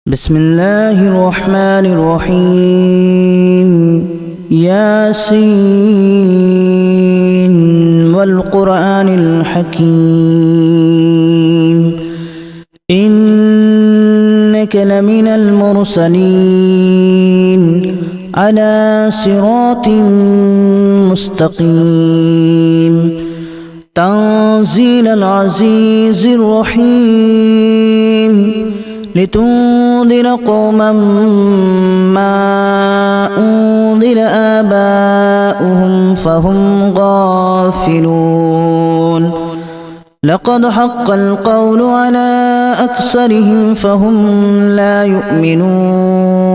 بسم الله الرحمن الرحيم ياسين والقرآن الحكيم إنك لمن المرسلين على صراط مستقيم تنزيل العزيز الرحيم لتنذر قوما ما أنذر آباؤهم فهم غافلون لقد حق القول على أكثرهم فهم لا يؤمنون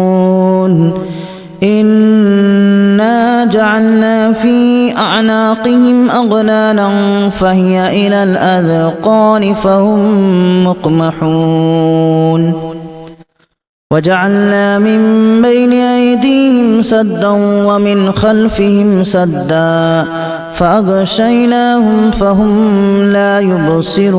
إنا جعلنا في أعناقهم أغلالا فهي إلى الأذقان فهم مقمحون وجعلنا من بين أيديهم سدا ومن خلفهم سدا فأغشيناهم فهم لا يبصرون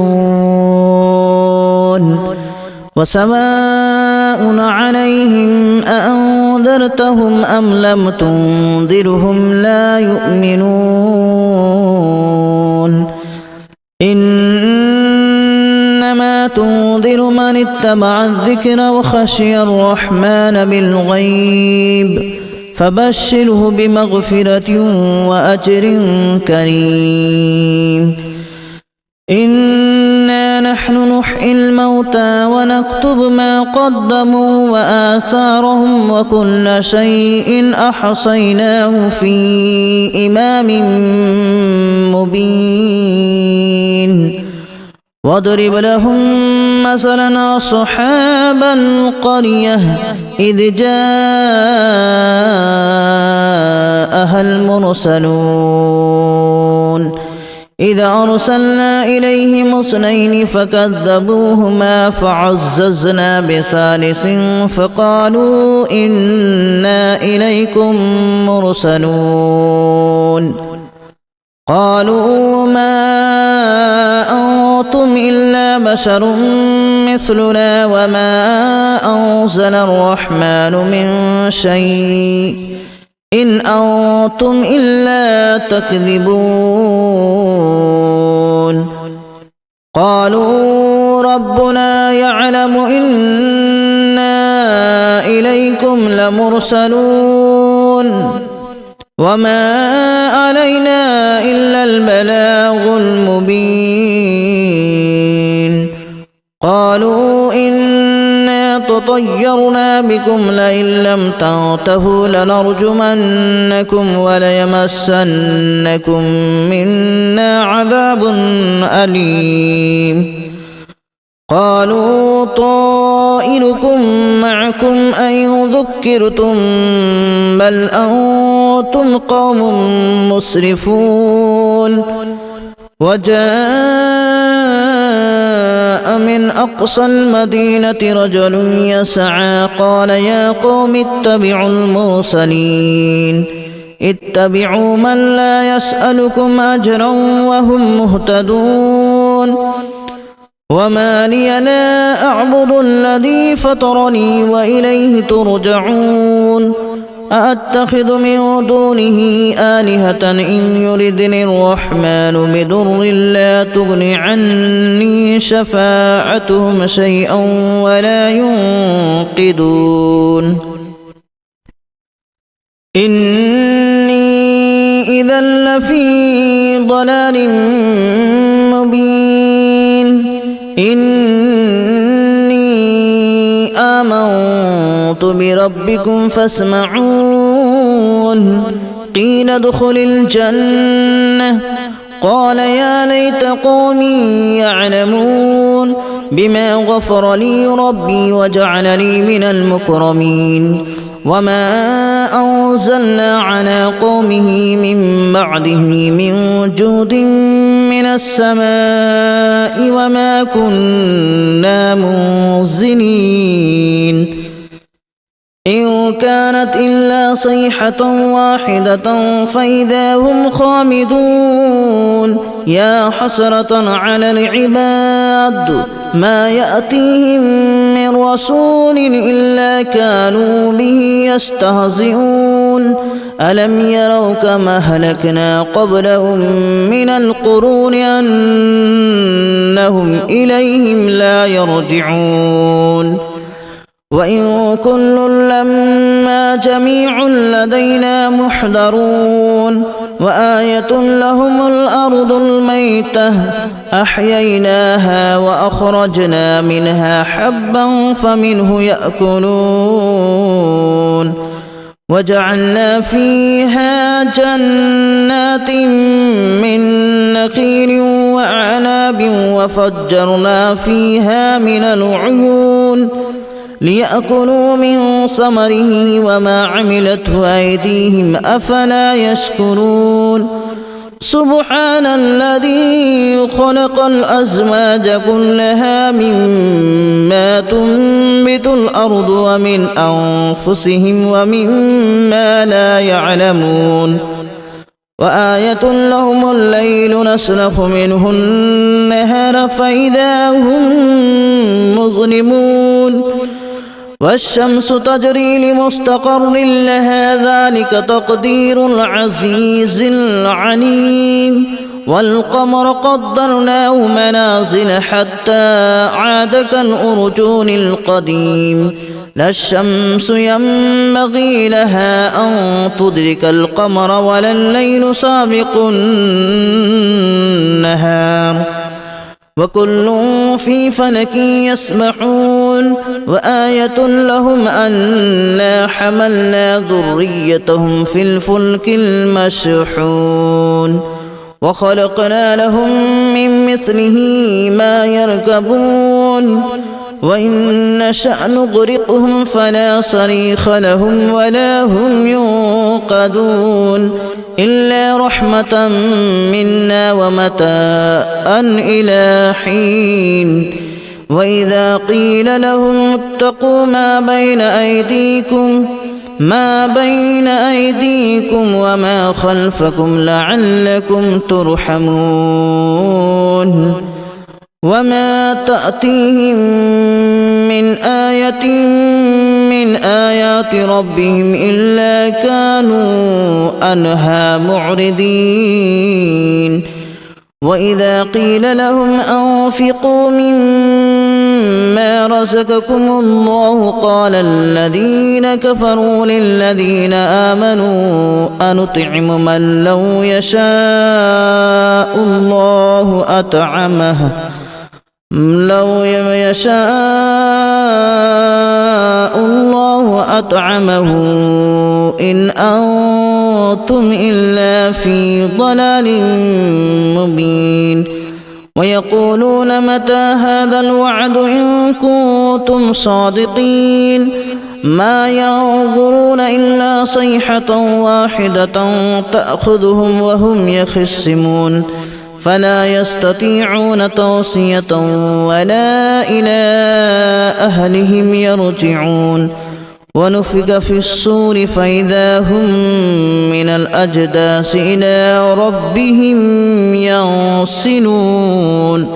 وسواء عليهم أأنذرتهم أم لم تنذرهم لا يؤمنون إنما تنذر من اتبع الذكر وخشي الرحمن بالغيب فبشره بمغفرة وأجر كريم إنا نحن نحيي الموتى ونكتب ما قدموا وآثارهم وكل شيء أحصيناه في إمام مبين واضرب لهم مثلا أصحاب القرية إذ جاءها المرسلون إذا أرسلنا إليهم اثنين فكذبوهما فعززنا بثالث فقالوا إنا إليكم مرسلون قالوا ما أنتم إلا بشر مثلنا وما أنزل الرحمن من شيء إن أنتم إلا تكذبون قالوا ربنا يعلم إنا إليكم لمرسلون وما علينا إلا البلاغ المبين قالوا إنا تطيرنا بكم لئن لم تنتهوا لنرجمنكم وليمسنكم منا عذاب أليم قالوا طائركم معكم أن ذكرتم بل أنتم قوم مسرفون وجاء من أقصى المدينة رجل يسعى قال يا قوم اتبعوا المرسلين اتبعوا من لا يسألكم أجرا وهم مهتدون وما لي لا أعبد الذي فطرني وإليه ترجعون أأتخذ من دونه آلهة إن يردني الرحمن بضر لا تغن عني شفاعتهم شيئا ولا ينقذون إني إذا لفي ضلال مبين إني آمنت بربكم فاسمعون قيل ادخل الجنة قال يا ليت قومي يعلمون بما غفر لي ربي وجعلني من المكرمين وما أنزلنا على قومه من بعده من جود من السماء وما كنا منزلين إن كانت إلا صيحة واحدة فإذا هم خامدون يا حسرة على العباد ما يأتيهم من رسول إلا كانوا به يستهزئون ألم يروا كما أهلكنا قبلهم من القرون أنهم إليهم لا يرجعون وإن كل لما جميع لدينا محضرون وآية لهم الأرض الميتة أحييناها وأخرجنا منها حبا فمنه يأكلون وجعلنا فيها جنات من نخيل وأعناب وفجرنا فيها من العيون ليأكلوا من ثمره وما عملته أيديهم أفلا يشكرون سبحان الذي خلق الأزواج كلها مما تنبت الأرض ومن أنفسهم ومما لا يعلمون وآية لهم الليل نسلخ منه النهار فإذا هم مظلمون والشمس تجري لمستقر لها ذلك تقدير العزيز العليم والقمر قدرناه منازل حتى عاد كالأرجون القديم لا الشمس ينبغي لها أن تدرك القمر ولا الليل سابق النهار وكل في فلك يسبحون وآية لهم أنا حملنا ذريتهم في الفلك المشحون وخلقنا لهم من مثله ما يركبون وإن نشأ نغرقهم فلا صريخ لهم ولا هم ينقذون إلا رحمة منا ومتاعا إلى حين وإذا قيل لهم اتقوا ما بين أيديكم وما خلفكم لعلكم ترحمون وما تأتيهم من آية من آيات ربهم إلا كانوا عنها معرضين وإذا قيل لهم أنفقوا مما رزقكم الله قال الذين كفروا للذين آمنوا أنطعم من لو يشاء الله أطعمه إن أنتم إلا في ضلال مبين ويقولون متى هذا الوعد إن كنتم صادقين ما ينظرون إلا صيحة واحدة تأخذهم وهم يخصمون فلا يستطيعون توصية ولا إلى أهلهم يرجعون ونفخ في الصور فإذا هم من الأجداث إلى ربهم ينسلون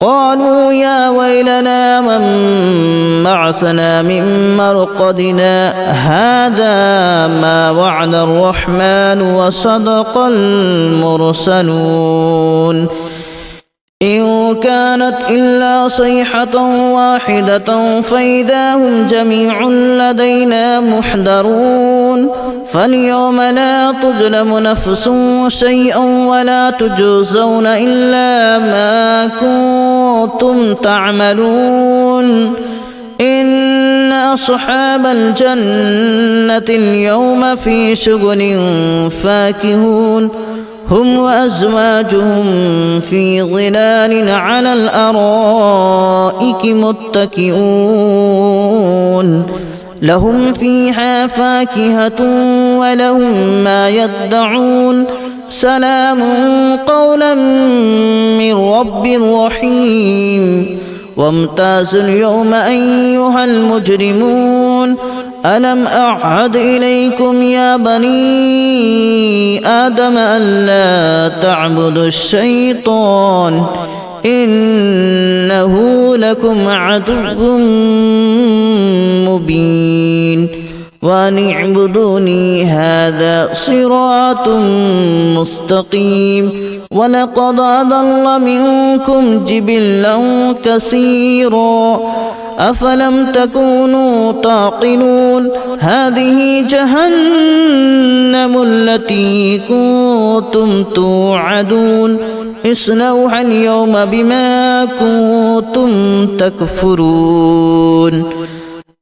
قالوا يا ويلنا من بعثنا من مرقدنا هذا ما وعد الرحمن وصدق المرسلون إن كانت إلا صيحة واحدة فإذا هم جميع لدينا محضرون فاليوم لا تظلم نفس شيئا ولا تجزون إلا ما كنتم تعملون إن أصحاب الجنة اليوم في شغل فاكهون هم وأزواجهم في ظلال على الأرائك متكئون لهم فيها فاكهة ولهم ما يدعون سلام قولا من رب رحيم وامتازوا اليوم أيها المجرمون ألم أعهد إليكم يا بني آدم ألا تعبدوا الشيطان إنه لكم عدو مبين وأن اعبدوني هذا صراط مستقيم ولقد أضل منكم جبلا كثيرا أفلم تكونوا تعقلون هذه جهنم التي كنتم توعدون اصلوها اليوم بما كنتم تكفرون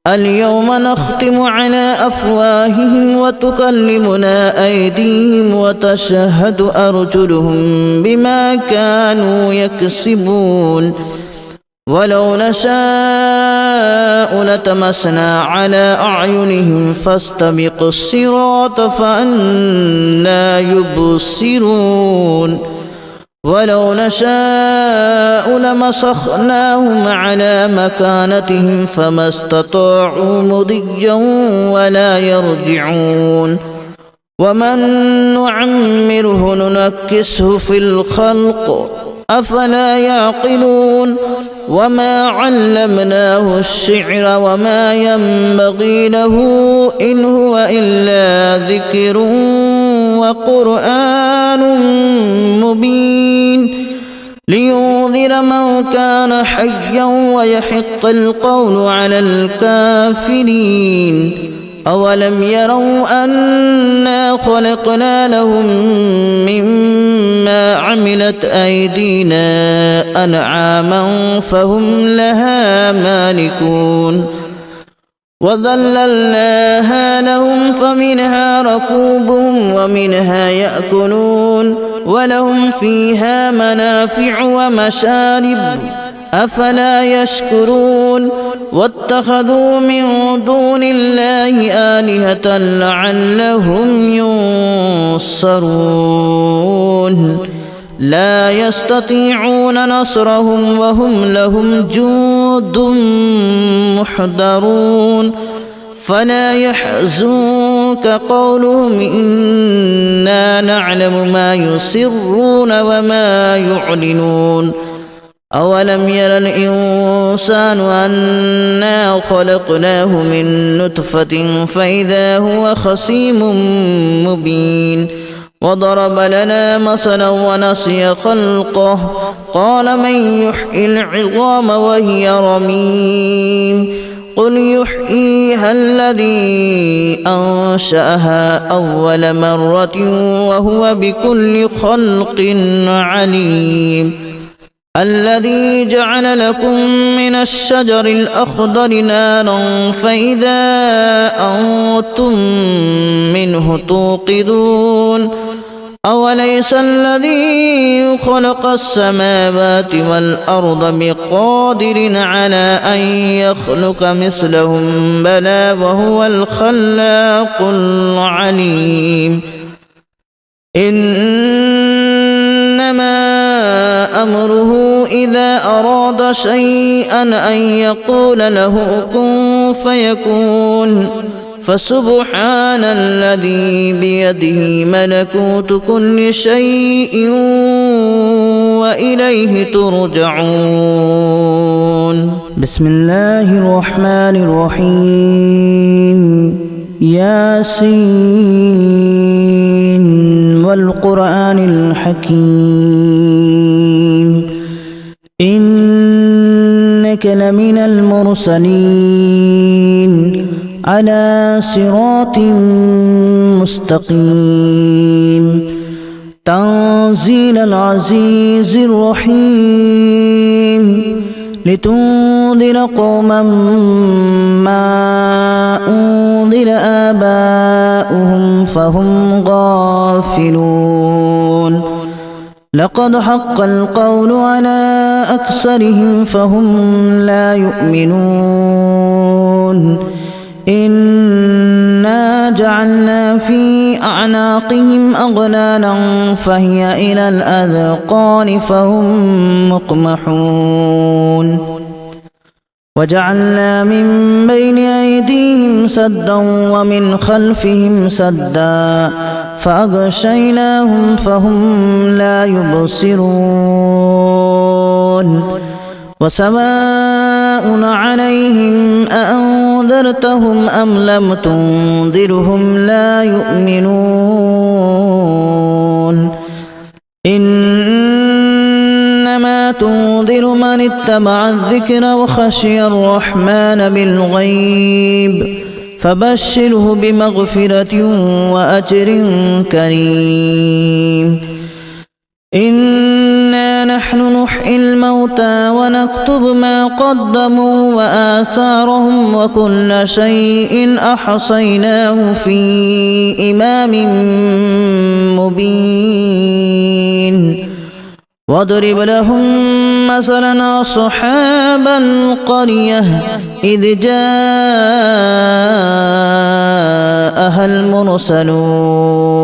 اليوم نختم على أفواههم وتكلمنا أيديهم وتشهد أرجلهم بما كانوا يكسبون ولو نشاء لتمسنا على أعينهم فاستبقوا الصراط فأنى يبصرون ولو نشاء لمسخناهم على مكانتهم فما استطاعوا مضيا ولا يرجعون ومن نعمره ننكسه في الخلق أفلا يعقلون وما علمناه الشعر وما ينبغي له إن هو إلا ذكر وقرآن مبين لينذر من كان حيا ويحق القول على الكافرين أولم يروا أنا خلقنا لهم مما عملت أيدينا أنعاما فهم لها مالكون وذللناها لهم فمنها ركوبهم ومنها يأكلون ولهم فيها منافع ومشارب أفلا يشكرون واتخذوا من دون الله آلهة لعلهم ينصرون لا يستطيعون نصرهم وهم لهم جند محضرون فلا يحزنك قولهم إنا نعلم ما يسرون وما يعلنون أولم ير الإنسان أنا خلقناه من نطفة فإذا هو خصيم مبين وضرب لنا مثلا ونسي خلقه قال من يحيي العظام وهي رميم قل يحييها الذي أنشأها أول مرة وهو بكل خلق عليم الذي جعل لكم من الشجر الأخضر نارا فإذا أنتم منه توقدون أوليس الذي خلق السماوات والأرض بقادر على أن يخلق مثلهم بلى وهو الخلاق العليم إنما أمره إذا أراد شيئا أن يقول له كن فيكون فسبحان الذي بيده ملكوت كل شيء وإليه ترجعون بسم الله الرحمن الرحيم ياسين والقرآن الحكيم إنك لمن المرسلين على صراط مستقيم تنزيل العزيز الرحيم لتنذر قوما ما أنذر آباؤهم فهم غافلون لقد حق القول على أكثرهم فهم لا يؤمنون إنا جعلنا في أعناقهم أغلالا فهي إلى الأذقان فهم مقمحون وجعلنا من بين أيديهم سدا ومن خلفهم سدا فأغشيناهم فهم لا يبصرون وسواء عليهم أأنذرتهم أم لم تنذرهم لا يؤمنون إنما تنذر من اتبع الذكر وخشي الرحمن بالغيب فبشره بمغفرة وأجر كريم إنا نحن نحيي الموتى ونكتب ما قدموا وآثارهم وكل شيء أحصيناه في إمام مبين واضرب لهم مثلا أصحاب القرية إذ جاءها المرسلون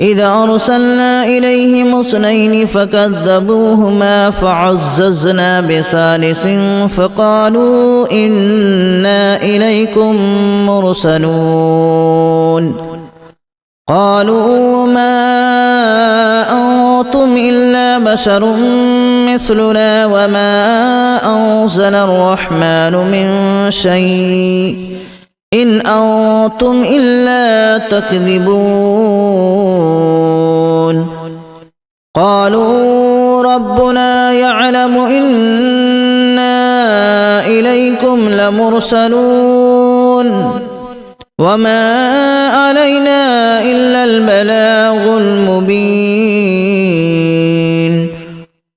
إذا أرسلنا إليهم اثنين فكذبوهما فعززنا بثالث فقالوا إنا إليكم مرسلون قالوا ما أنتم إلا بشر مثلنا وما أنزل الرحمن من شيء إن أنتم إلا تكذبون قالوا ربنا يعلم إنا إليكم لمرسلون وما علينا إلا البلاغ المبين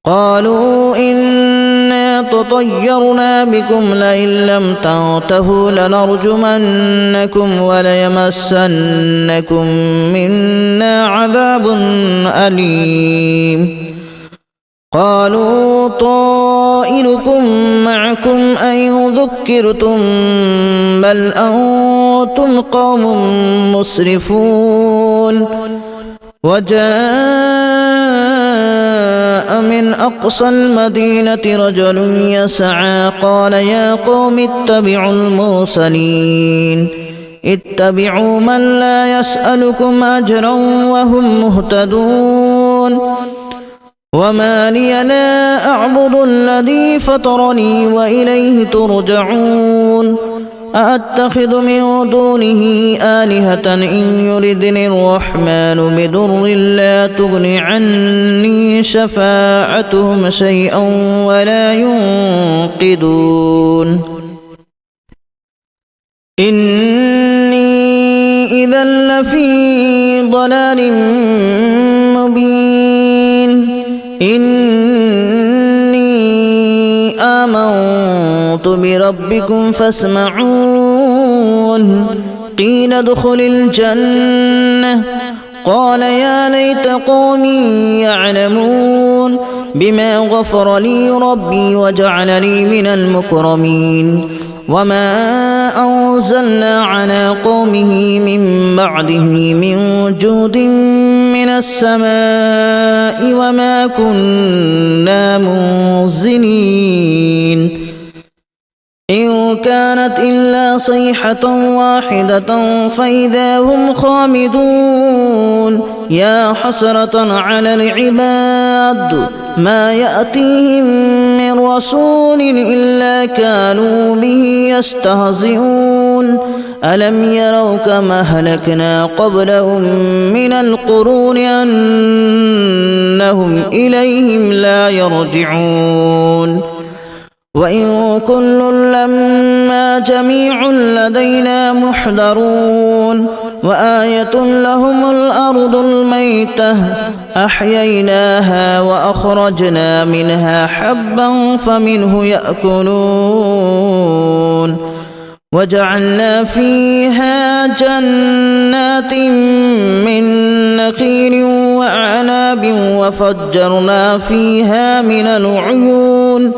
قالوا إنا تطيرنا بكم لئن لم تنتهوا لنرجمنكم وليمسنكم منا عذاب أليم قالوا طائركم معكم أن ذكرتم بل أنتم قوم مسرفون وجاء من أقصى المدينة رجل يسعى قال يا قوم اتبعوا المرسلين اتبعوا من لا يسألكم أجرا وهم مهتدون وما لي لا أعبد الذي فطرني وإليه ترجعون أأتخذ من دونه آلهة إن يردني الرحمن بضر لا تغن عني شفاعتهم شيئا ولا ينقذون إني إذا لفي ضلال مبين إني آمنت بربكم فاسمعون قيل ادخل الجنة قال يا ليت قومي يعلمون بما غفر لي ربي وجعلني من المكرمين وما أنزلنا على قومه من بعده من جود من السماء وما كنا منزلين إن كانت إلا صيحة واحدة فإذا هم خامدون يا حسرة على العباد ما يأتيهم من رسول إلا كانوا به يستهزئون ألم يروا كما أهلكنا قبلهم من القرون أنهم إليهم لا يرجعون وإن كل لما جميع لدينا محضرون وآية لهم الأرض الميتة أحييناها وأخرجنا منها حبا فمنه يأكلون وجعلنا فيها جنات من نخيل وأعناب وفجرنا فيها من العيون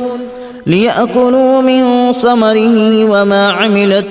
ليأكلوا من ثمره وما عملته